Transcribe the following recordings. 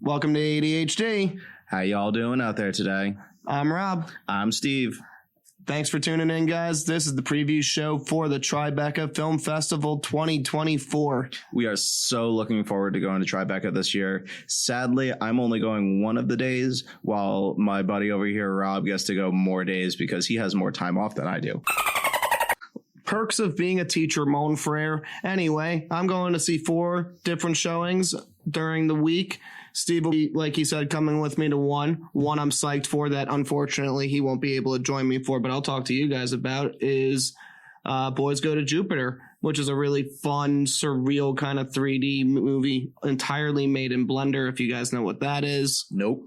Welcome to ADHD. How y'all doing out there today? I'm Rob. I'm Steve. Thanks for tuning in, guys. This is the preview show for the Tribeca Film Festival 2024. We are so looking forward to going to Tribeca this year. Sadly, I'm only going one of the days, while my buddy over here, Rob, gets to go more days because he has more time off than I do. Perks of being a teacher, mon frere. Anyway, I'm going to see 4 different showings during the week. Steve will be, like he said, coming with me to one. One I'm psyched for that unfortunately he won't be able to join me for, but I'll talk to you guys about is Boys Go to Jupiter, which is a really fun, surreal kind of 3D movie entirely made in Blender, if you guys know what that is. Nope.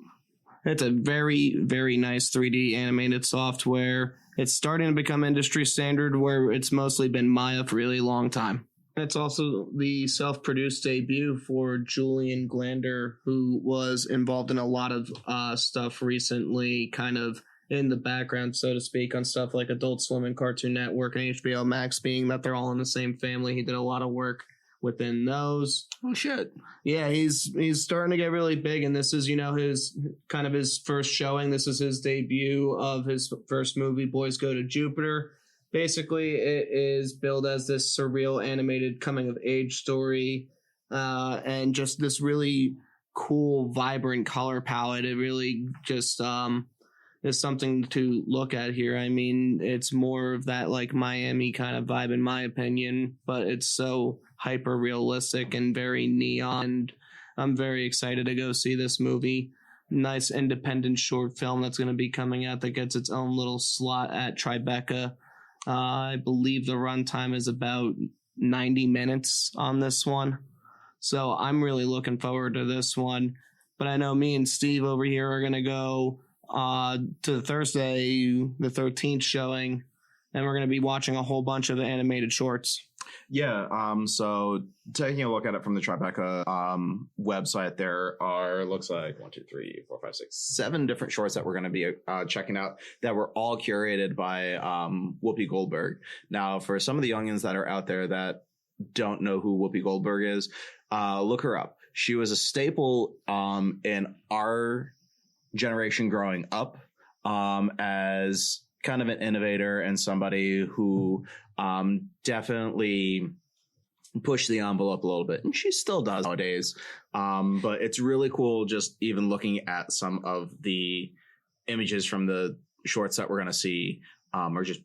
It's a very, very nice 3D animated software. It's starting to become industry standard where it's mostly been Maya for a really long time. It's also the self-produced debut for Julian Glander, who was involved in a lot of stuff recently, kind of in the background, so to speak, on stuff like Adult Swim and Cartoon Network and HBO Max, being that they're all in the same family. He did a lot of work within those. Oh, shit. Yeah, he's starting to get really big, and this is, his kind of his first showing. This is his debut of his first movie, Boys Go to Jupiter. Basically, it is billed as this surreal animated coming-of-age story and just this really cool, vibrant color palette. It really just is something to look at here. I mean, it's more of that like Miami kind of vibe in my opinion, but it's so hyper-realistic and very neon. And I'm very excited to go see this movie. Nice independent short film that's going to be coming out that gets its own little slot at Tribeca. I believe the runtime is about 90 minutes on this one. So I'm really looking forward to this one. But I know me and Steve over here are going to go to Thursday, the 13th showing, and we're going to be watching a whole bunch of the animated shorts. Yeah, so taking a look at it from the Tribeca website, there are, looks like 7 different shorts that we're going to be checking out that were all curated by Whoopi Goldberg. Now, for some of the youngins that are out there that don't know who Whoopi Goldberg is, look her up. She was a staple in our generation growing up as kind of an innovator and somebody who definitely pushed the envelope a little bit, and she still does nowadays. But it's really cool just even looking at some of the images from the shorts that we're going to see are just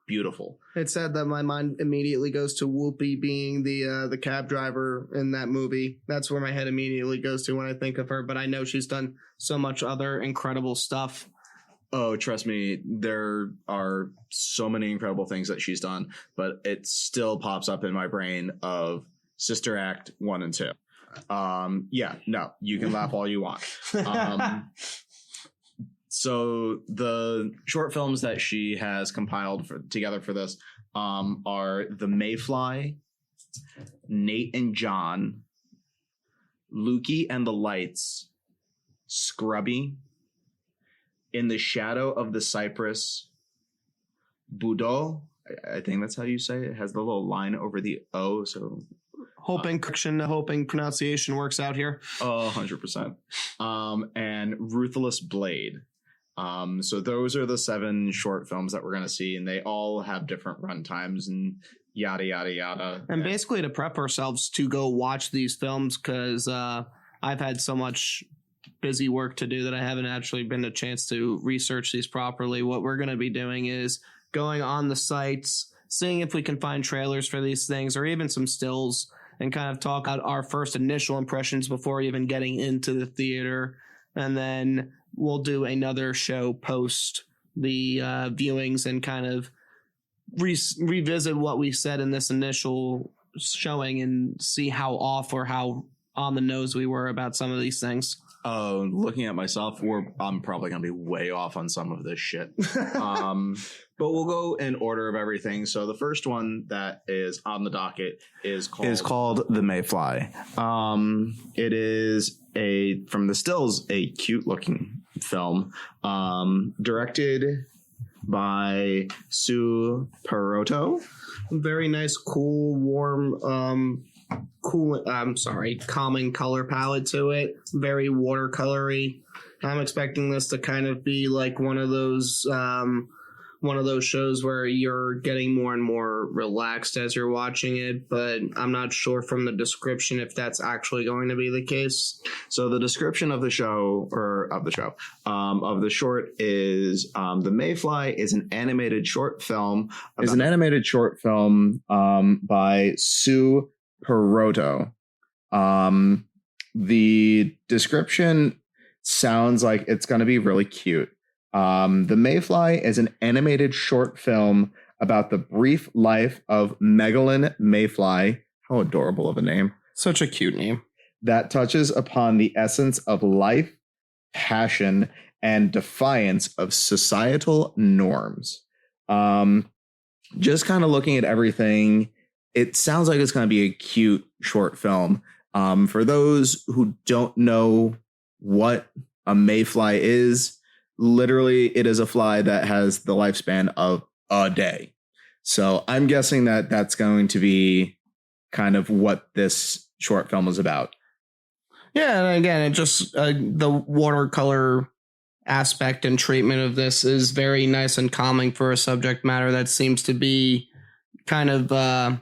beautiful. It's sad that my mind immediately goes to Whoopi being the cab driver in that movie. That's where my head immediately goes to when I think of her, but I know she's done so much other incredible stuff. Oh, trust me, there are so many incredible things that she's done, but it still pops up in my brain of Sister Act 1 and 2. Yeah, no, you can laugh all you want. So the short films that she has compiled together for this are The Mayfly, Nate and John, Lukey and the Lights, Scrubby, In the Shadow of the Cypress, Boudot, I think that's how you say it. It has the little line over the O, so... hoping pronunciation works out here. Oh, 100%. And Ruthless Blade. So those are the 7 short films that we're going to see, and they all have different run times and yada, yada, yada. And basically to prep ourselves to go watch these films, because I've had so much busy work to do that I haven't actually been a chance to research these properly. What we're going to be doing is going on the sites, seeing if we can find trailers for these things or even some stills, and kind of talk about our first initial impressions before even getting into the theater. And then we'll do another show post the viewings and kind of revisit what we said in this initial showing and see how off or how on the nose we were about some of these things. Oh, looking at myself, I'm probably going to be way off on some of this shit. But we'll go in order of everything. So the first one that is on the docket is called The Mayfly. It is from the stills, a cute looking film, directed by Sue Perotto. Very nice, cool, warm calming color palette to it. Very watercolory. I'm expecting this to kind of be like one of those shows where you're getting more and more relaxed as you're watching it, but I'm not sure from the description if that's actually going to be the case. So the description of the short is The Mayfly is an animated short film. By Sue Perotto. The description sounds like it's going to be really cute. The Mayfly is an animated short film about the brief life of Megalyn Mayfly. How adorable of a name. Such a cute name. That touches upon the essence of life, passion, and defiance of societal norms. Just kind of looking at everything, it sounds like it's going to be a cute short film. For those who don't know what a mayfly is, literally it is a fly that has the lifespan of a day. So I'm guessing that that's going to be kind of what this short film is about. Yeah, and again, it just the watercolor aspect and treatment of this is very nice and calming for a subject matter that seems to be kind of a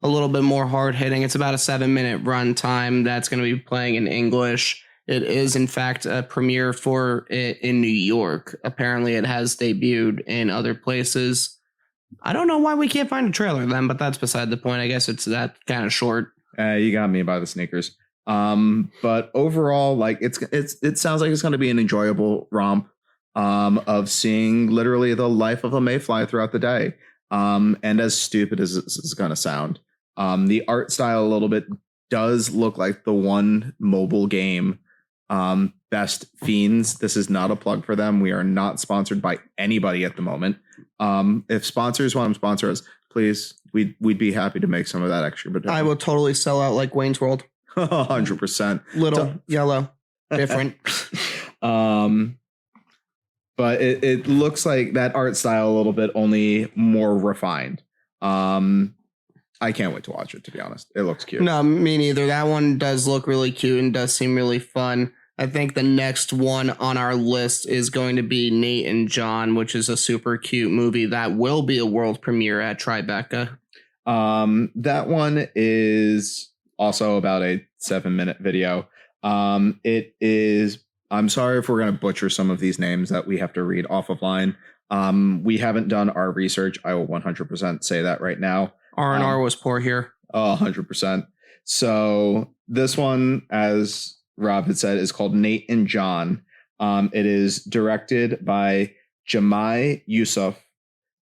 little bit more hard hitting. It's about a 7-minute run time that's going to be playing in English. It is, in fact, a premiere for it in New York. Apparently, it has debuted in other places. I don't know why we can't find a trailer then, but that's beside the point. I guess it's that kind of short. You got me by the sneakers. But overall, like it sounds like it's going to be an enjoyable romp of seeing literally the life of a mayfly throughout the day. And as stupid as this is going to sound, the art style a little bit does look like the one mobile game, Best Fiends. This is not a plug for them. We are not sponsored by anybody at the moment. If sponsors want to sponsor us, please, we'd be happy to make some of that extra. But I will totally sell out like Wayne's World. 100%. Little, yellow, different. But it looks like that art style a little bit, only more refined. I can't wait to watch it, to be honest. It looks cute. No, me neither. That one does look really cute and does seem really fun. I think the next one on our list is going to be Nate and John, which is a super cute movie that will be a world premiere at Tribeca. That one is also about a 7-minute video. It is, I'm sorry if we're going to butcher some of these names that we have to read off of line. We haven't done our research. I will 100% say that right now. R&R was poor here. 100%. So this one, as Rob had said, is called Nate and John. It is directed by Jamai Yusuf.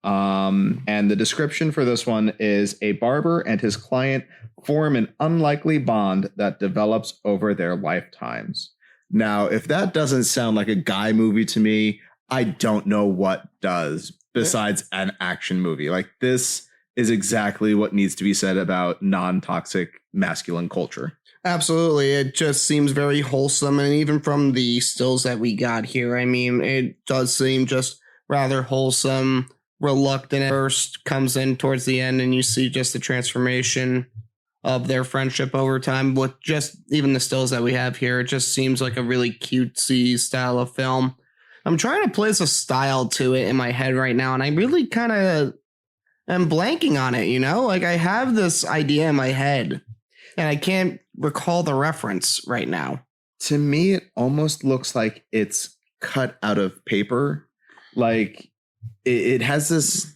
And the description for this one is a barber and his client form an unlikely bond that develops over their lifetimes. Now, if that doesn't sound like a guy movie to me, I don't know what does besides an action movie. Like, this is exactly what needs to be said about non-toxic masculine culture. Absolutely. It just seems very wholesome. And even from the stills that we got here, I mean, it does seem just rather wholesome, reluctant at first, comes in towards the end, and you see just the transformation of their friendship over time. With just even the stills that we have here, it just seems like a really cutesy style of film. I'm trying to place a style to it in my head right now, and I really kind of am blanking on it, you know? Like, I have this idea in my head, and I can't recall the reference right now. To me, it almost looks like it's cut out of paper. Like, it has this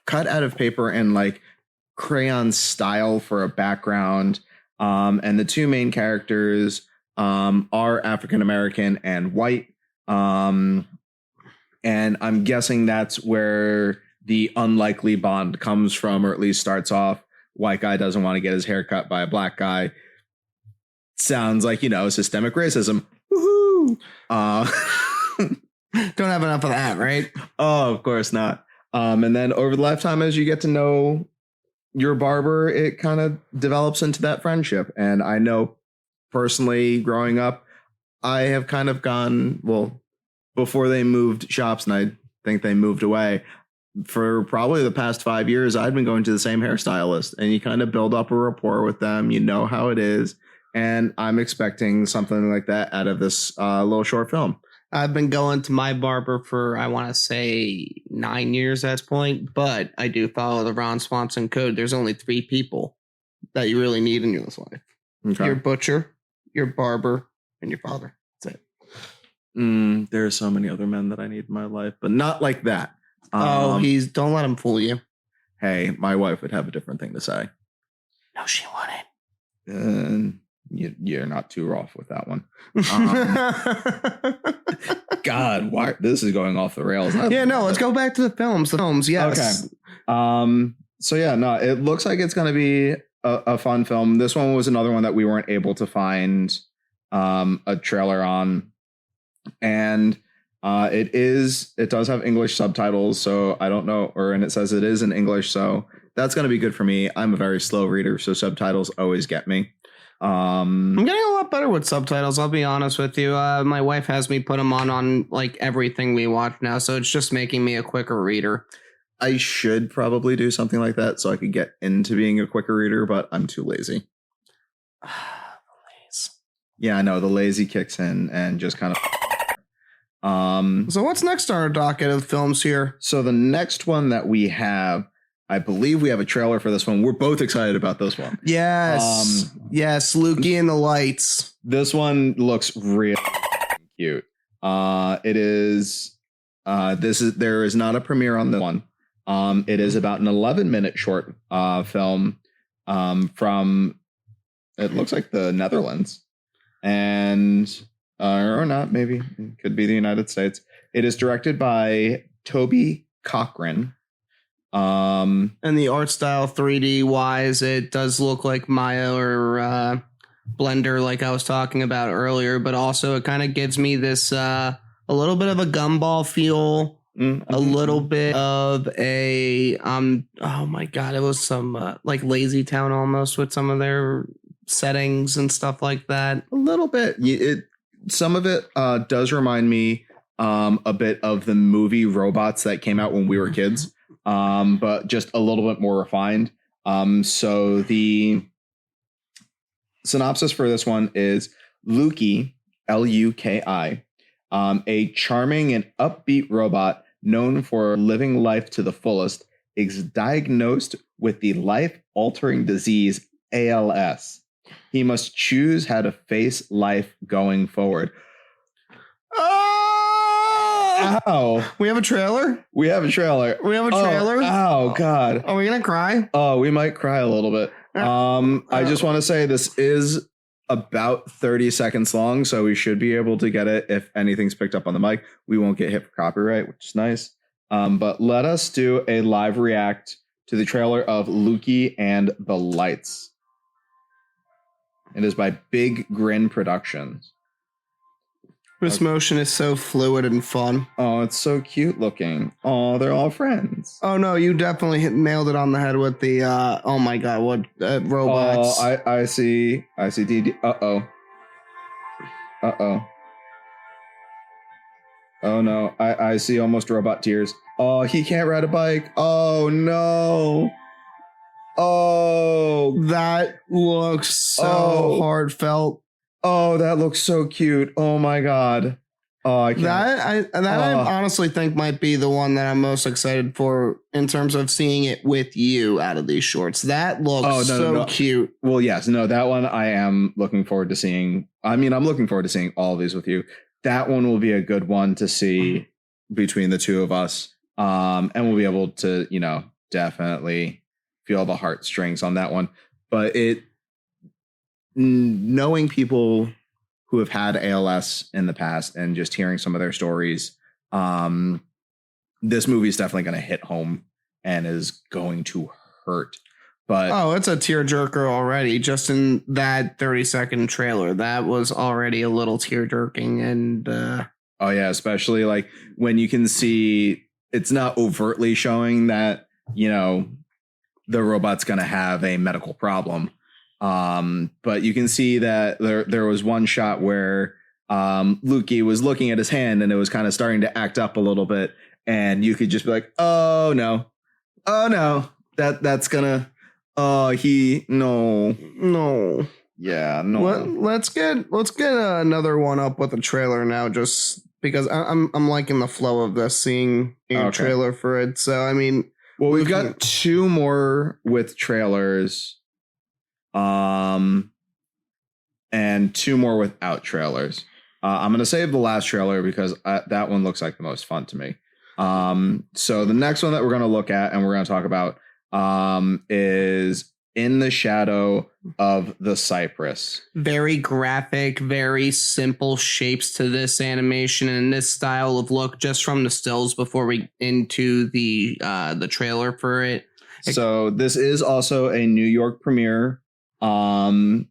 cut out of paper and like crayon style for a background. And the two main characters are African American and white. And I'm guessing that's where the unlikely bond comes from, or at least starts off. White guy doesn't want to get his hair cut by a black guy. Sounds like, you know, systemic racism. Woohoo! Don't have enough of that, right? Oh, of course not. And then over the lifetime, as you get to know your barber, it kind of develops into that friendship. And I know personally, growing up, I have kind of gone, well, before they moved shops, and I think they moved away, for probably the past 5 years, I've been going to the same hairstylist, and you kind of build up a rapport with them. You know how it is. And I'm expecting something like that out of this little short film. I've been going to my barber for, I want to say 9 years at this point, but I do follow the Ron Swanson code. There's only 3 people that you really need in your life. Okay. Your butcher, your barber, and your father. That's it. There are so many other men that I need in my life, but not like that. Don't let him fool you. Hey, my wife would have a different thing to say. No, she wouldn't. You're not too rough with that one. God, why this is going off the rails. Let's go back to the films. Yes. Okay. So yeah, no, it looks like it's going to be a fun film. This one was another one that we weren't able to find a trailer on, and it does have English subtitles, so I don't know, and it says it is in English, so that's going to be good for me. I'm a very slow reader, so subtitles always get me. I'm getting a lot better with subtitles, I'll be honest with you. My wife has me put them on like everything we watch now, so it's just making me a quicker reader. I should probably do something like that so I could get into being a quicker reader, but I'm too lazy. Yeah, I know, the lazy kicks in and just kind of So what's next on our docket of films here? So the next one that we have, I believe we have a trailer for this one. We're both excited about this one. Yes. Yes, Lukey and the Lights. This one looks real cute. It is there is not a premiere on this one. It is about an 11-minute short film from, it looks like, the Netherlands. And or not, maybe it could be the United States. It is directed by Toby Cochran. And the art style 3D wise, it does look like Maya or Blender, like I was talking about earlier, but also it kind of gives me this a little bit of a Gumball feel, a little bit of a oh my god, it was some like Lazy Town almost with some of their settings and stuff like that. A little bit. Some of it does remind me a bit of the movie Robots that came out when we were kids. But just a little bit more refined. So the synopsis for this one is Luki, Luki, a charming and upbeat robot known for living life to the fullest, is diagnosed with the life-altering disease ALS. He must choose how to face life going forward. Ow. We have a trailer? We have a trailer. Oh, God. Are we going to cry? Oh, we might cry a little bit. I just want to say this is about 30 seconds long, so we should be able to get it if anything's picked up on the mic. We won't get hit for copyright, which is nice. But let us do a live react to the trailer of Lukey and the Lights. It is by Big Grin Productions. This motion is so fluid and fun. Oh, it's so cute looking. Oh, they're all friends. Oh, no, you definitely nailed it on the head with the, oh my god, what, robots. Oh, I see DD. Uh-oh. Oh, no, I see almost robot tears. Oh, he can't ride a bike. Oh, no. Oh. That looks so heartfelt. Oh, that looks so cute. Oh my god. Oh, I can't. I honestly think might be the one that I'm most excited for in terms of seeing it with you out of these shorts. That looks cute. Well, yes, no, that one I am looking forward to seeing. I mean, I'm looking forward to seeing all of these with you. That one will be a good one to see between the two of us. And we'll be able to, definitely feel the heartstrings on that one. But knowing people who have had ALS in the past and just hearing some of their stories, this movie is definitely going to hit home and is going to hurt. But it's a tearjerker already. Just in that 30-second trailer, that was already a little tear-jerking. And oh yeah, especially like when you can see it's not overtly showing that the robot's going to have a medical problem. But you can see that there was one shot where Lukey was looking at his hand and it was kind of starting to act up a little bit. and you could just be like, oh no, that's gonna, No. yeah, no. Let's get another one up with a trailer now, just because I'm liking the flow of this, seeing a trailer for it. So I mean, well, we've got 2 more with trailers, and 2 more without trailers. I'm gonna save the last trailer because that one looks like the most fun to me. So the next one that we're gonna look at and we're gonna talk about is In the Shadow of the Cypress. Very graphic, very simple shapes to this animation and this style of look, just from the stills before we into the trailer for it. So this is also a New York premiere, and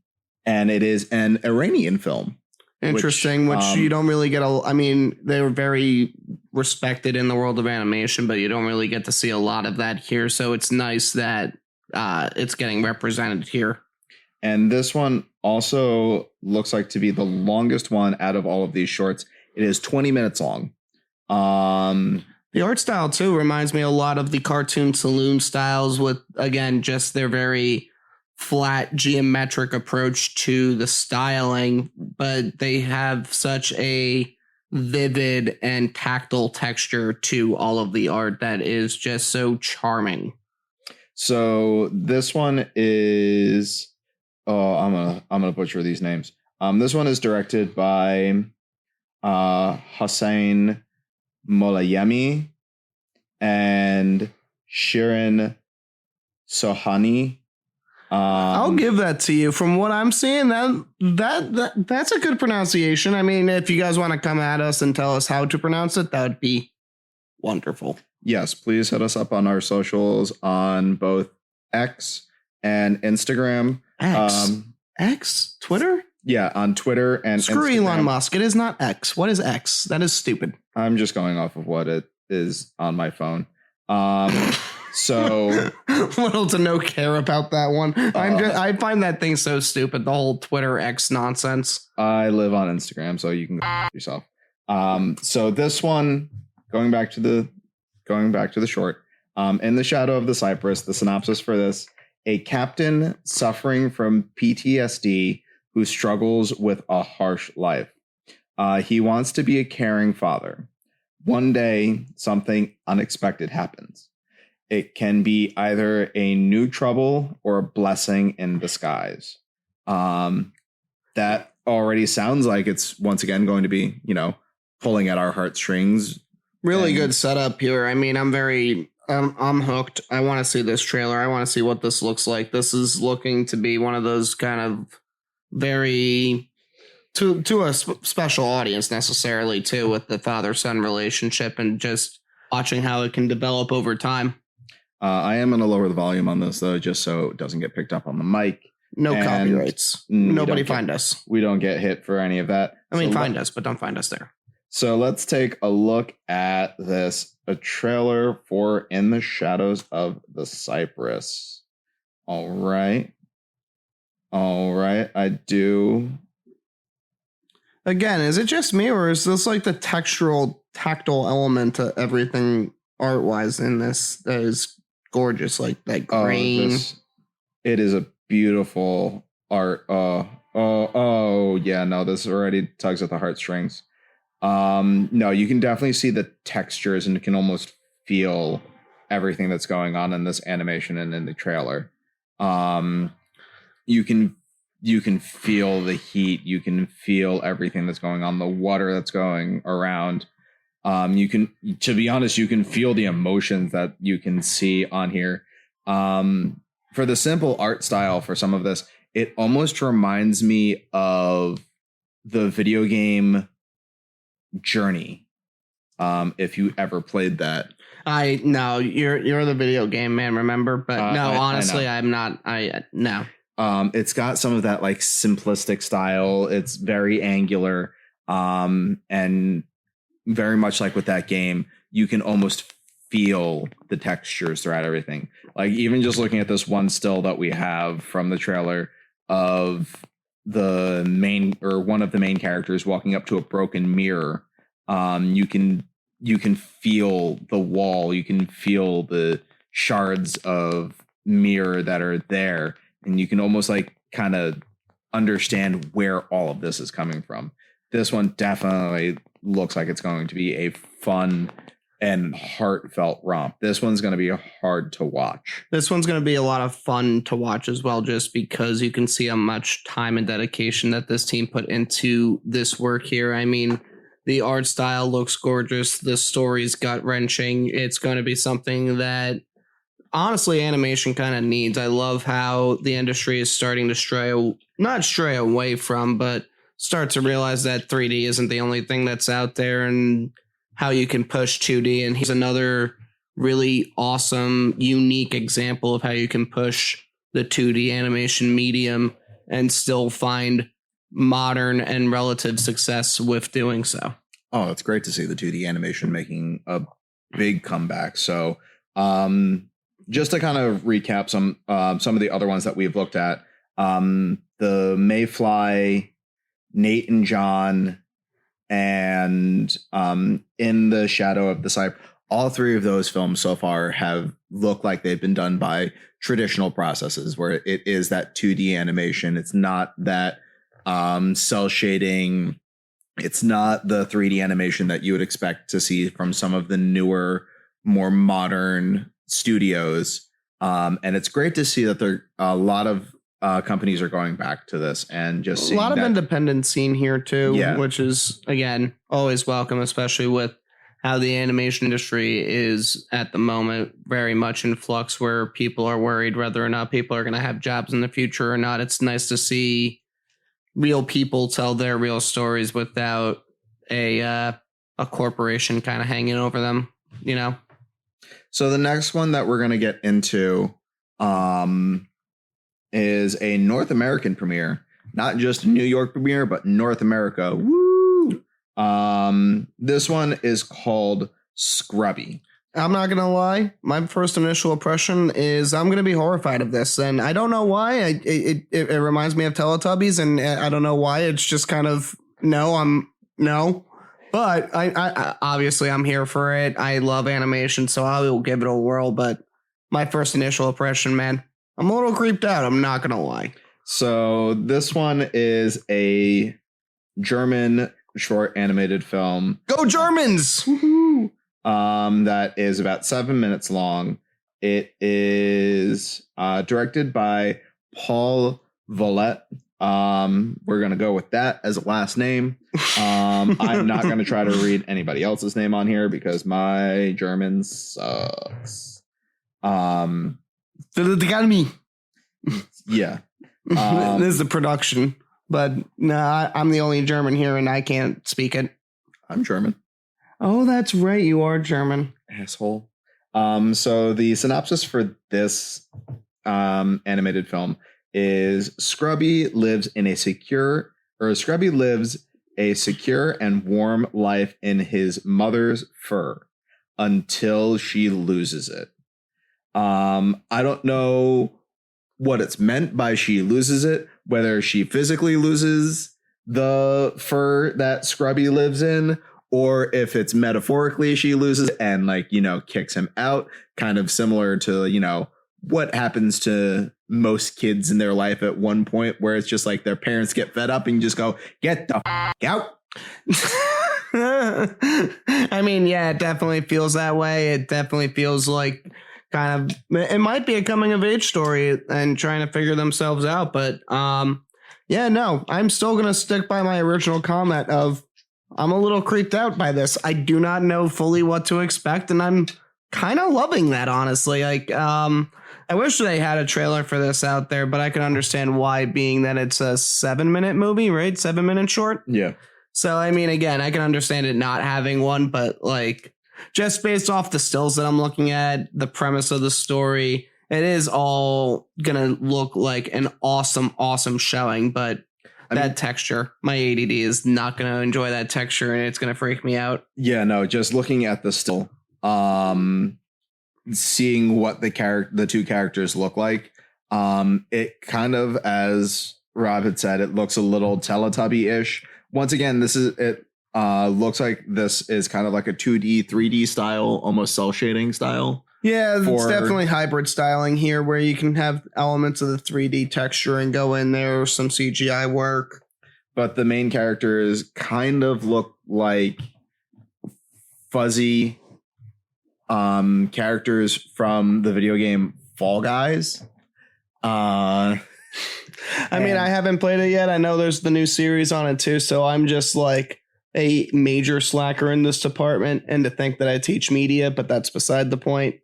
it is an Iranian film. Interesting, which you don't really get I mean, they were very respected in the world of animation, but you don't really get to see a lot of that here. So it's nice that it's getting represented here. And this one also looks like to be the longest one out of all of these shorts. It is 20 minutes long. The art style too reminds me a lot of the cartoon saloon styles, with, again, just their very flat geometric approach to the styling, but they have such a vivid and tactile texture to all of the art that is just so charming. So this one is, I'm gonna butcher these names. This one is directed by Hossein Molayemi and Shirin Sohani. I'll give that to you. From what I'm seeing, that's a good pronunciation. I mean, if you guys want to come at us and tell us how to pronounce it, that would be wonderful. Yes, please hit us up on our socials on both X and Instagram. X? Twitter? Yeah, on Twitter and Screw Instagram. Elon Musk. It is not X. What is X? That is stupid. I'm just going off of what it is on my phone. So little to no care about that one. I find that thing so stupid, the whole Twitter X nonsense. I live on Instagram, so you can go yourself. So this one, going back to the short, In the Shadow of the Cypress, the synopsis for this: a captain suffering from PTSD who struggles with a harsh life. He wants to be a caring father. One day, something unexpected happens. It can be either a new trouble or a blessing in disguise. That already sounds like it's once again going to be, pulling at our heartstrings. Really good setup here. I mean, I'm hooked. I want to see this trailer. I want to see what this looks like. This is looking to be one of those kind of very to a special audience necessarily too, with the father-son relationship and just watching how it can develop over time. I am going to lower the volume on this though, just so it doesn't get picked up on the mic. No copyrights. Nobody find us. We don't get hit for any of that. I mean, find us, but don't find us there. So let's take a look at this, a trailer for In the Shadows of the Cypress. All right. I do. Again, is it just me, or is this like the tactile element to everything art-wise in this that is gorgeous, like that grain? It is a beautiful art. Yeah, no, this already tugs at the heartstrings. No, you can definitely see the textures and you can almost feel everything that's going on in this animation and in the trailer. You can feel the heat. You can feel everything that's going on, the water that's going around. To be honest, you can feel the emotions that you can see on here. For the simple art style for some of this, it almost reminds me of the video game Journey. If you ever played that. No, you're the video game man, remember? But no, honestly, I'm not. No. It's got some of that like simplistic style. It's very angular, and very much like with that game, you can almost feel the textures throughout everything. Like even just looking at this one still that we have from the trailer of one of the main characters walking up to a broken mirror, you can you can feel the wall, you can feel the shards of mirror that are there, and you can almost like kind of understand where all of this is coming from. This one definitely looks like it's going to be a fun and heartfelt romp. This one's going to be hard to watch. This one's going to be a lot of fun to watch as well, just because you can see how much time and dedication that this team put into this work here. I mean, the art style looks gorgeous. The story's gut-wrenching. It's going to be something that, honestly, animation kind of needs. I love how the industry is starting to not stray away from, but start to realize that 3D isn't the only thing that's out there, and how you can push 2D. And here's another really awesome, unique example of how you can push the 2D animation medium and still find modern and relative success with doing so. Oh, it's great to see the 2D animation making a big comeback. So just to kind of recap some of the other ones that we've looked at, the Mayfly, Nate and John, and In the Shadow of the Cyber, all three of those films so far have looked like they've been done by traditional processes where it is that 2D animation. It's not that cell shading. It's not the 3D animation that you would expect to see from some of the newer, more modern studios. And it's great to see that there a lot of companies are going back to this and just a lot of independent scene here too, which is, again, always welcome, especially with how the animation industry is at the moment very much in flux, where people are worried whether or not people are going to have jobs in the future or not. It's nice to see real people tell their real stories without a corporation kind of hanging over them, you know? So the next one that we're going to get into is a North American premiere, not just a New York premiere, but North America. Woo! This one is called Scrubby. I'm not going to lie. My first initial impression is I'm going to be horrified of this. And I don't know why. It reminds me of Teletubbies, and I don't know why. It's just kind of, no. But I obviously I'm here for it. I love animation, so I will give it a whirl. But my first initial impression, man, I'm a little creeped out. I'm not going to lie. So this one is a German short animated film. Go Germans! Woohoo! That is about 7 minutes long. It is directed by Paul Vollet. We're going to go with that as a last name. I'm not going to try to read anybody else's name on here because my German sucks. Me. Yeah. This is the production, but no, I'm the only German here and I can't speak it. I'm German. Oh, that's right. You are German. Asshole. So the synopsis for this animated film is Scrubby lives a secure and warm life in his mother's fur until she loses it. I don't know what it's meant by she loses it, whether she physically loses the fur that Scrubby lives in, or if it's metaphorically she loses it and, like, you know, kicks him out, kind of similar to, you know, what happens to most kids in their life at one point, where it's just like their parents get fed up and you just go, get the out. I mean, yeah, it definitely feels that way. It definitely feels like kind of, it might be a coming of age story and trying to figure themselves out. But yeah, no, I'm still going to stick by my original comment of I'm a little creeped out by this. I do not know fully what to expect, and I'm kind of loving that, honestly. Like, I wish they had a trailer for this out there, but I can understand why, being that it's a 7-minute movie, right? 7-minute short. Yeah. So, I mean, again, I can understand it not having one, but like, just based off the stills that I'm looking at, the premise of the story, it is all gonna look like an awesome showing, but that texture, my ADD is not going to enjoy that texture, and it's going to freak me out. Yeah, no, just looking at the still, seeing what the two characters look like, it kind of, as Rob had said, it looks a little Teletubby-ish. Once again, this is it. Looks like this is kind of like a 2D, 3D style, almost cell shading style. Yeah, it's definitely hybrid styling here where you can have elements of the 3D texture and go in there, some CGI work. But the main characters kind of look like fuzzy characters from the video game Fall Guys. I mean, I haven't played it yet. I know there's the new series on it too, so I'm just like a major slacker in this department, and to think that I teach media, but that's beside the point.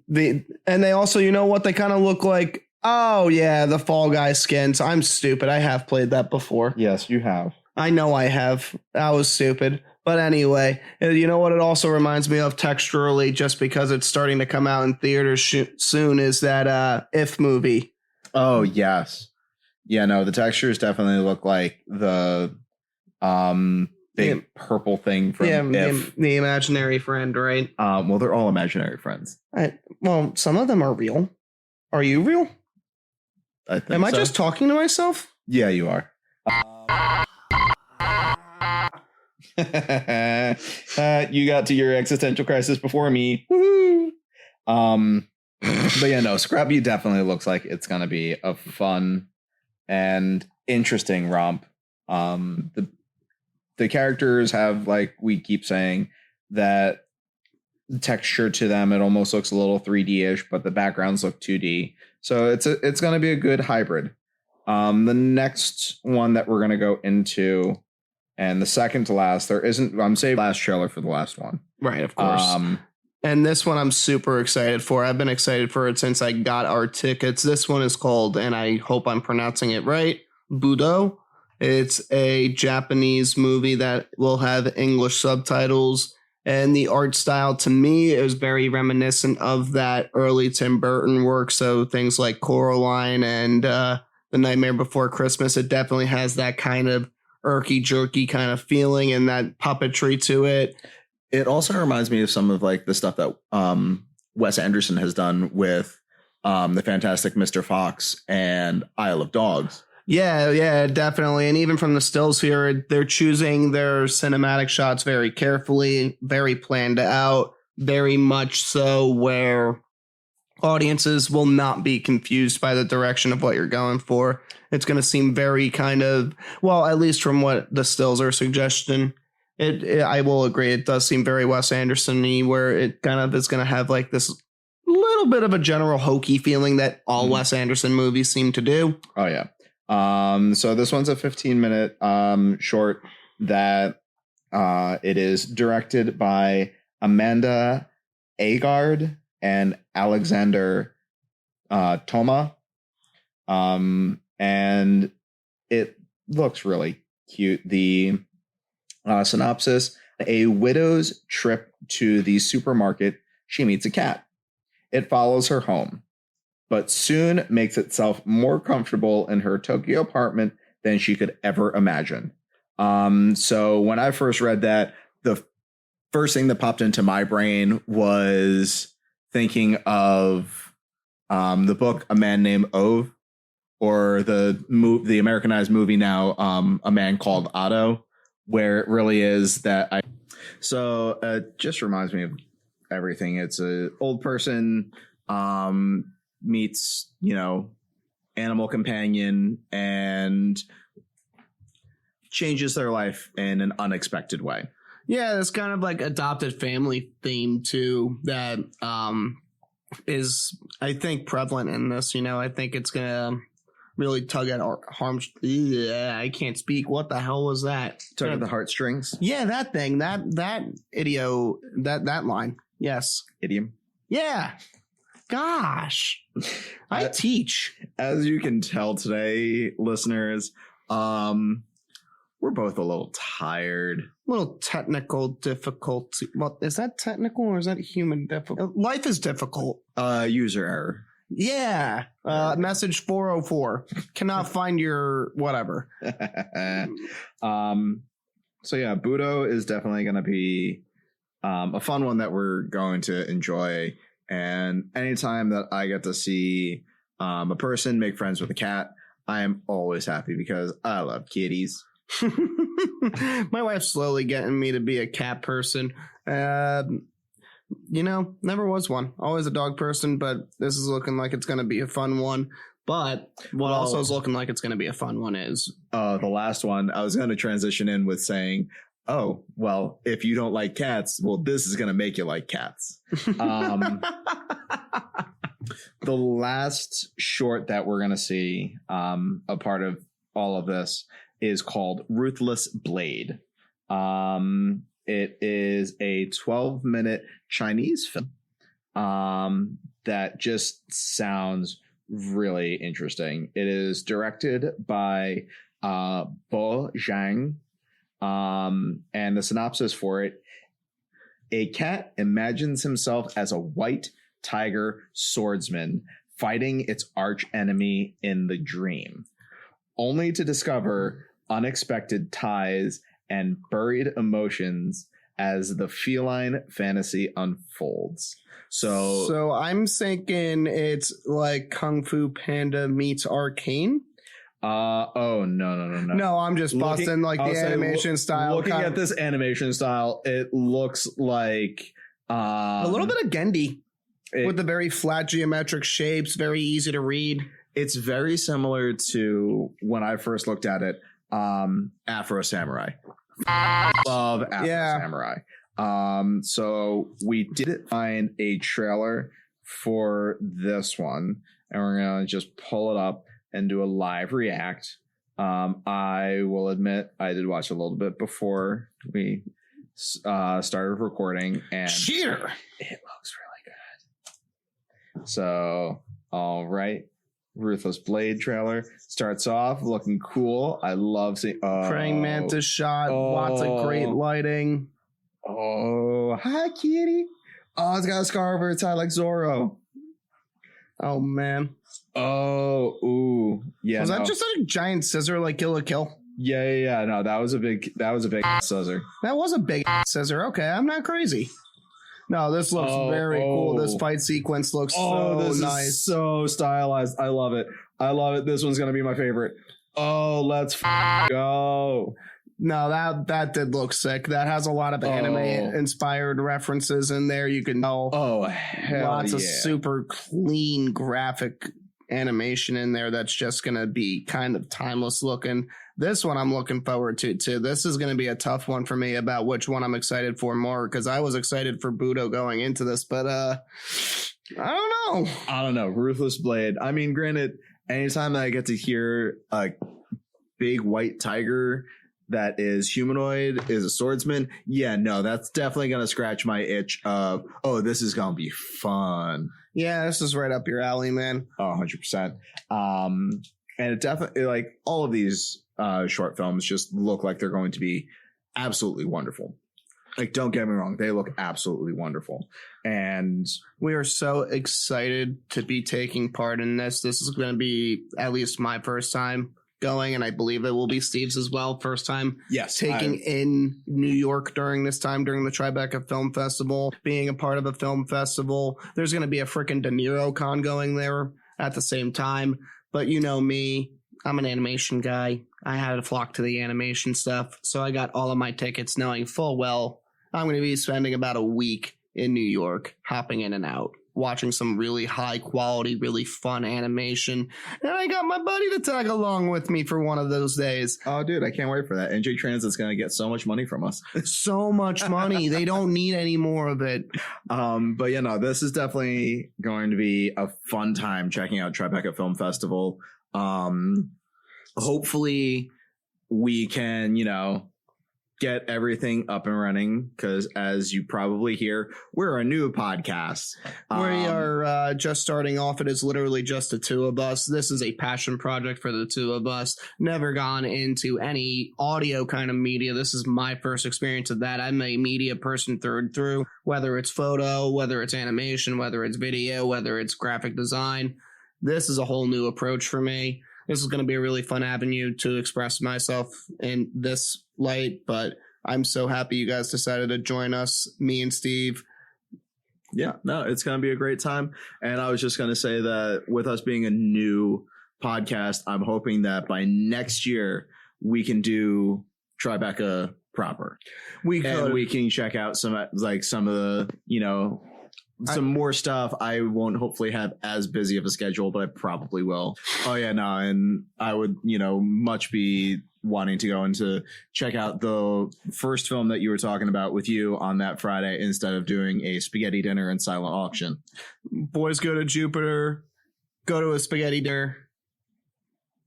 They also, you know what, they kind of look like, oh yeah, the Fall Guys skins. I'm stupid. I have played that before. Yes, you have. I know I have. I was stupid. But anyway, you know what it also reminds me of texturally, just because it's starting to come out in theaters soon, is that If movie. Oh, yes. Yeah, no, the textures definitely look like the big purple thing from If. The imaginary friend, right? Well, they're all imaginary friends. Well, some of them are real. Are you real? I think Am I just talking to myself? Yeah, you are. You got to your existential crisis before me. Woo-hoo. But yeah, no, Scrappy definitely looks like it's gonna be a fun and interesting romp. The characters have, like we keep saying, that texture to them. It almost looks a little 3D-ish, but the backgrounds look 2D. So it's gonna be a good hybrid. The next one that we're gonna go into, and the second to last, I'm saving last trailer for the last one. Right, of course. And this one I'm super excited for. I've been excited for it since I got our tickets. This one is called, and I hope I'm pronouncing it right, Budo. It's a Japanese movie that will have English subtitles. And the art style, to me, is very reminiscent of that early Tim Burton work. So things like Coraline and The Nightmare Before Christmas, it definitely has that kind of irky-jerky kind of feeling and that puppetry to it. It also reminds me of some of like the stuff that Wes Anderson has done with The Fantastic Mr. Fox and Isle of Dogs. Yeah, definitely. And even from the stills here, they're choosing their cinematic shots very carefully, very planned out, very much so where audiences will not be confused by the direction of what you're going for. It's going to seem very kind of, well, at least from what the stills are suggesting. I will agree. It does seem very Wes Anderson-y, where it kind of is going to have like this little bit of a general hokey feeling that all Wes Anderson movies seem to do. Oh, yeah. So this one's a 15-minute short that it is directed by Amanda Agard and Alexander Toma. And it looks really cute. The synopsis: a widow's trip to the supermarket, she meets a cat. It follows her home, but soon makes itself more comfortable in her Tokyo apartment than she could ever imagine. So when I first read that, the first thing that popped into my brain was thinking of the book A Man Named Ove, or the Americanized movie now, A Man Called Otto, where it really is that so it just reminds me of everything. It's a old person meets, animal companion and changes their life in an unexpected way. Yeah, it's kind of like adopted family theme too that is, I think, prevalent in this. I think it's gonna really tug at our harms. Yeah, I can't speak. What the hell was that? Tug at the heartstrings. Yeah, that thing. That idio. That line. Yes. Idiom. Yeah. Gosh, I teach. As you can tell today, listeners, we're both a little tired. A little technical difficulty. Well, is that technical or is that human difficult? Life is difficult. User error. Yeah. Message 404. Cannot find your whatever. So yeah, Budo is definitely going to be a fun one that we're going to enjoy. And anytime that I get to see a person make friends with a cat, I am always happy because I love kitties. My wife's slowly getting me to be a cat person. Never was one. Always a dog person, but this is looking like it's going to be a fun one. But what also is looking like it's going to be a fun one is... the last one, I was going to transition in with saying, oh, well, if you don't like cats, well, this is going to make you like cats. The last short that we're going to see, a part of all of this, is called Ruthless Blade. It is a 12-minute Chinese film that just sounds really interesting. It is directed by Bo Zhang, and the synopsis for it: a cat imagines himself as a white tiger swordsman fighting its arch enemy in the dream, only to discover unexpected ties and buried emotions as the feline fantasy unfolds. So I'm thinking it's like Kung Fu Panda meets Arcane. No. No, I'm just busting the animation style. Looking at this animation style, it looks like a little bit of Gendy with the very flat geometric shapes, very easy to read. It's very similar to when I first looked at it, Afro Samurai. Love Afro Samurai. So we did find a trailer for this one, and we're gonna just pull it up and do a live react. I will admit I did watch a little bit before we started recording, and cheater, it looks really good. So, all right. Ruthless Blade trailer starts off looking cool. I love seeing praying mantis shot, lots of great lighting. Oh, hi kitty. Oh, it's got a scar over its eye like Zorro. Oh man. Oh, ooh. Yeah. Was that just a giant scissor like Kill la Kill? Yeah. No, that was a big scissor. That was a big scissor. Okay, I'm not crazy. No, this looks very cool. This fight sequence looks so nice. Is so stylized. I love it. This one's going to be my favorite. Oh, let's go. No, that did look sick. That has a lot of anime-inspired references in there. You can tell. Oh, hell lots of super clean graphic animation in there that's just going to be kind of timeless looking. This one I'm looking forward to, too. This is going to be a tough one for me about which one I'm excited for more, because I was excited for Budo going into this, but I don't know. Ruthless Blade. I mean, granted, anytime that I get to hear a big white tiger that is humanoid, is a swordsman, that's definitely going to scratch my itch of, this is going to be fun. Yeah, this is right up your alley, man. Oh, 100%. And it definitely, like, all of these short films just look like they're going to be absolutely wonderful. Like, don't get me wrong, they look absolutely wonderful. And we are so excited to be taking part in this. This is going to be at least my first time going, and I believe it will be Steve's as well. First time taking in New York during the Tribeca Film Festival, being a part of a film festival. There's going to be a freaking De Niro con going there at the same time. But you know me, I'm an animation guy. I had to flock to the animation stuff. So I got all of my tickets knowing full well I'm going to be spending about a week in New York, hopping in and out, watching some really high quality, really fun animation. And I got my buddy to tag along with me for one of those days. Oh, dude, I can't wait for that. NJ Transit's going to get so much money from us. So much money. They don't need any more of it. But this is definitely going to be a fun time checking out Tribeca Film Festival. Hopefully we can, get everything up and running, because as you probably hear, we're a new podcast. We are just starting off. It is literally just the two of us. This is a passion project for the two of us. Never gone into any audio kind of media. This is my first experience of that. I'm a media person through and through, whether it's photo, whether it's animation, whether it's video, whether it's graphic design. This is a whole new approach for me. This is going to be a really fun avenue to express myself in this light, but I'm so happy you guys decided to join us, me and Steve. Yeah, no, it's going to be a great time. And I was just going to say that with us being a new podcast, I'm hoping that by next year we can do Tribeca proper. We can check out some of the, some more stuff. I won't hopefully have as busy of a schedule, but I probably will. Oh yeah, no, and I would, much be wanting to go and to check out the first film that you were talking about with you on that Friday instead of doing a spaghetti dinner and silent auction. Boys Go to Jupiter, go to a spaghetti dinner.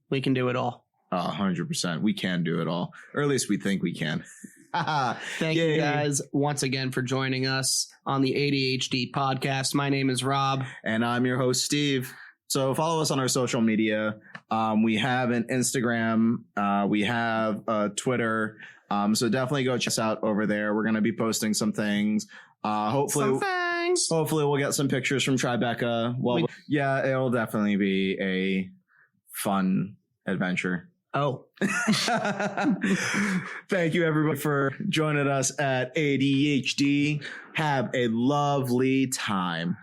We can do it all. 100%. We can do it all, or at least we think we can. Thank you guys once again for joining us on the ADHD podcast. My name is Rob. And I'm your host, Steve. So follow us on our social media. We have an Instagram. We have a Twitter. So definitely go check us out over there. We're going to be posting some things. Hopefully we'll get some pictures from Tribeca. Well, yeah, it'll definitely be a fun adventure. Oh. Thank you, everybody, for joining us at ADHD. Have a lovely time.